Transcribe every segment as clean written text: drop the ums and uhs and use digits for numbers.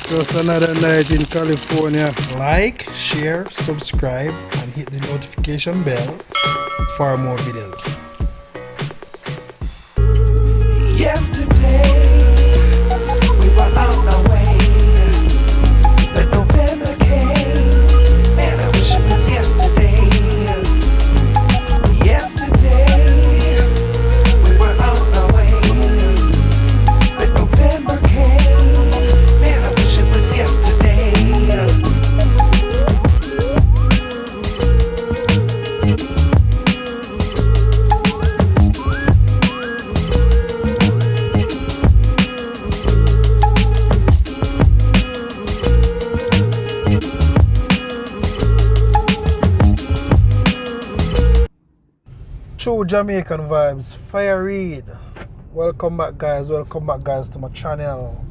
Just another night in California. Like, share, subscribe, and hit the notification bell for more videos. Yesterday, we were on our way, but November came. Man, I wish it was yesterday. Yesterday, we were on our way, but November came. Man, I wish it was yesterday. True Jamaican vibes, Fire Reid. Welcome back guys to my channel.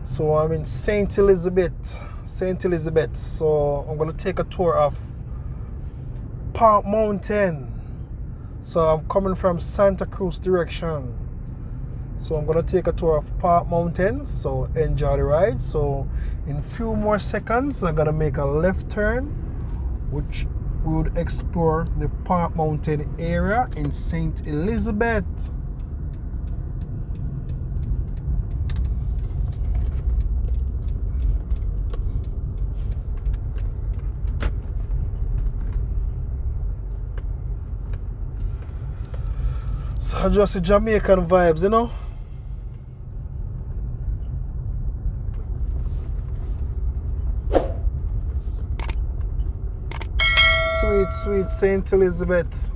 So I'm in St. Elizabeth. So I'm gonna take a tour of Park Mountain. So I'm coming from Santa Cruz direction. So I'm gonna take a tour of Park Mountain. So enjoy the ride. So in few more seconds I'm gonna make a left turn, which we would explore the Park Mountain area in St. Elizabeth. So just the Jamaican vibes, you know. Sweet St. Elizabeth.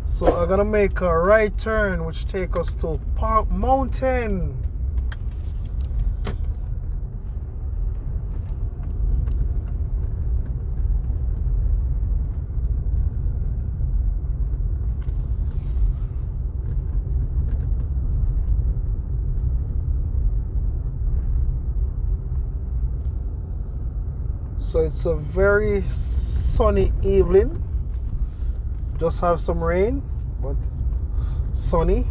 So I'm gonna make a right turn which take us to Park Mountain. So it's a very sunny evening. Just have some rain, but sunny.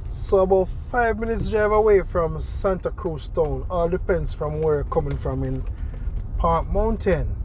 So about 5 minutes drive away from Santa Cruz town. All depends from where you're coming from in Park Mountain.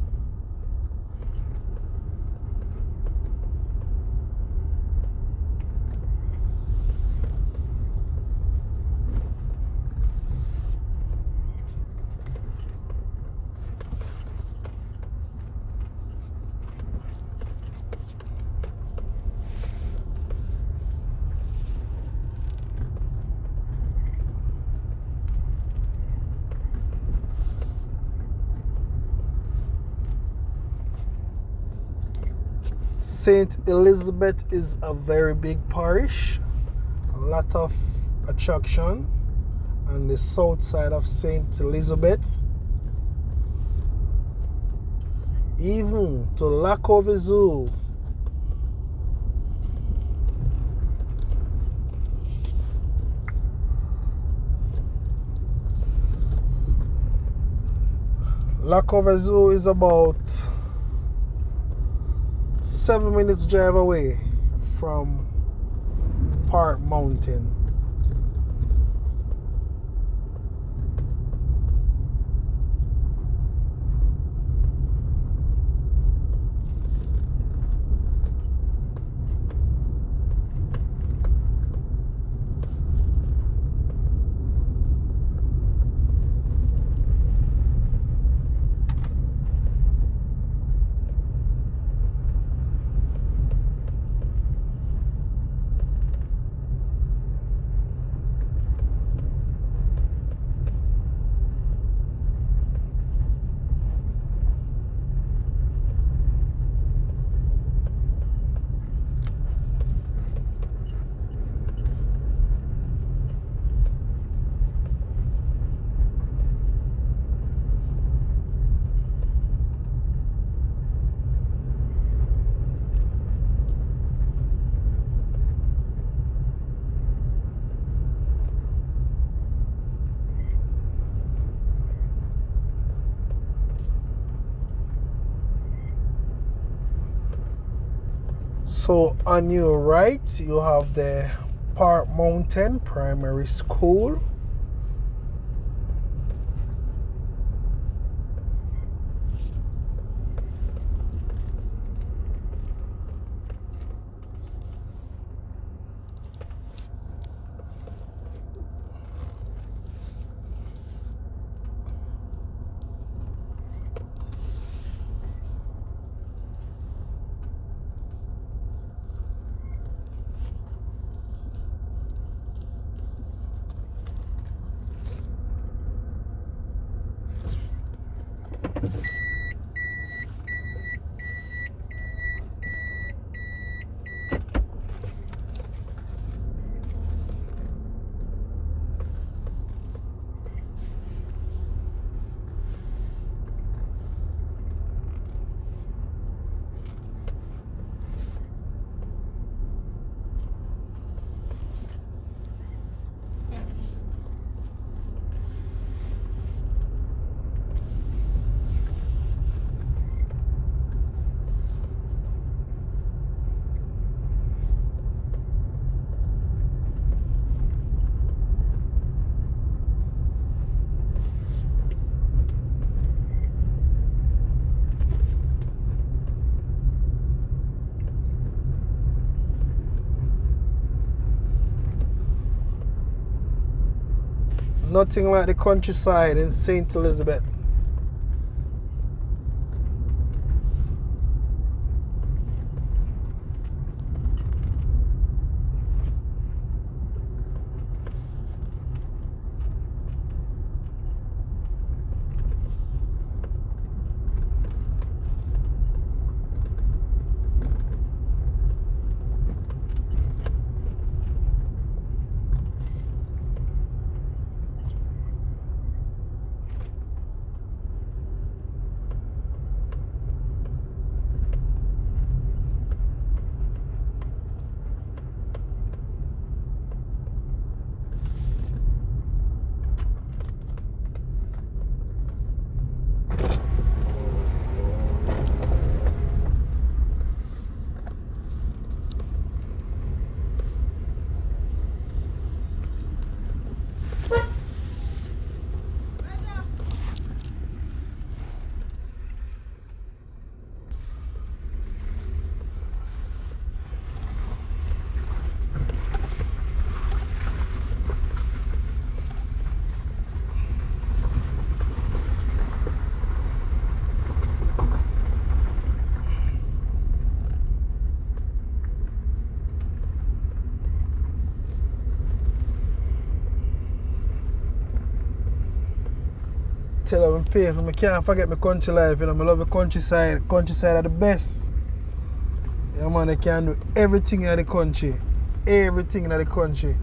St. Elizabeth is a very big parish, a lot of attraction on the south side of St. Elizabeth. Even to Lacovia Zoo. Lacovia Zoo is about 7 minutes drive away from Park Mountain. So on your right, you have the Park Mountain Primary School. Nothing like the countryside in St. Elizabeth. Tell them pay. I can't forget my country life, you know. I love the countryside. Countryside are the best. Yeah man, I can do everything in the country. Everything in the country.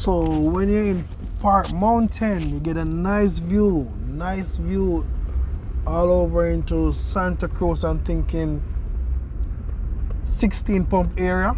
So when you're in Park Mountain, you get a nice view all over into Santa Cruz. I'm thinking 16 pump area.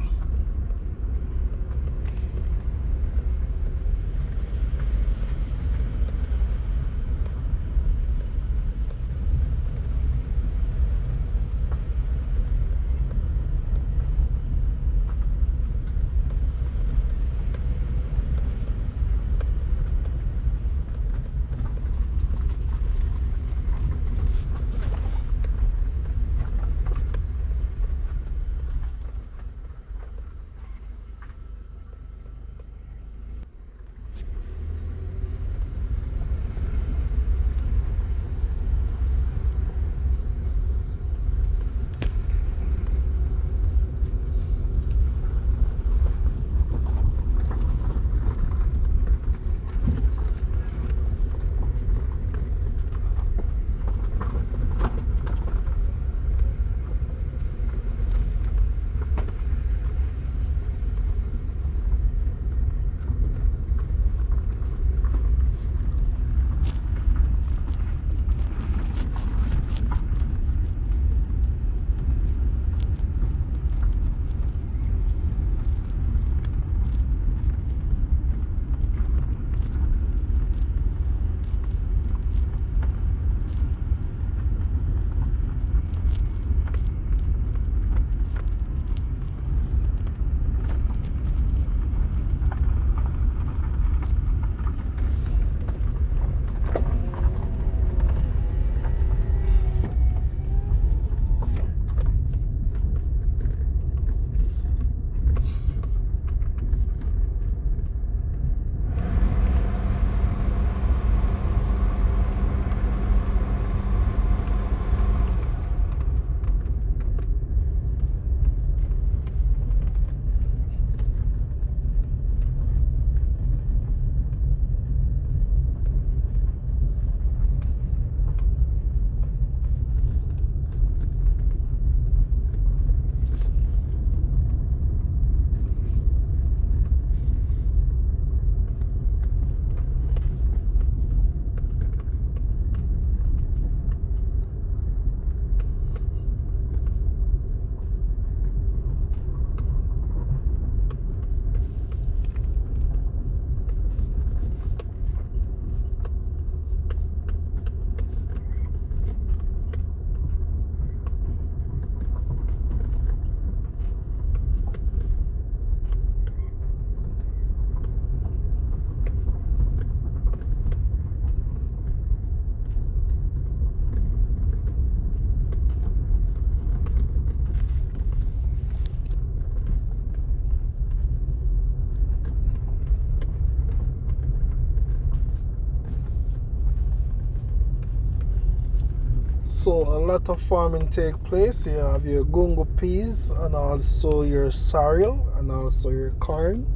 So a lot of farming take place. You have your gungo peas and also your sorrel and also your corn.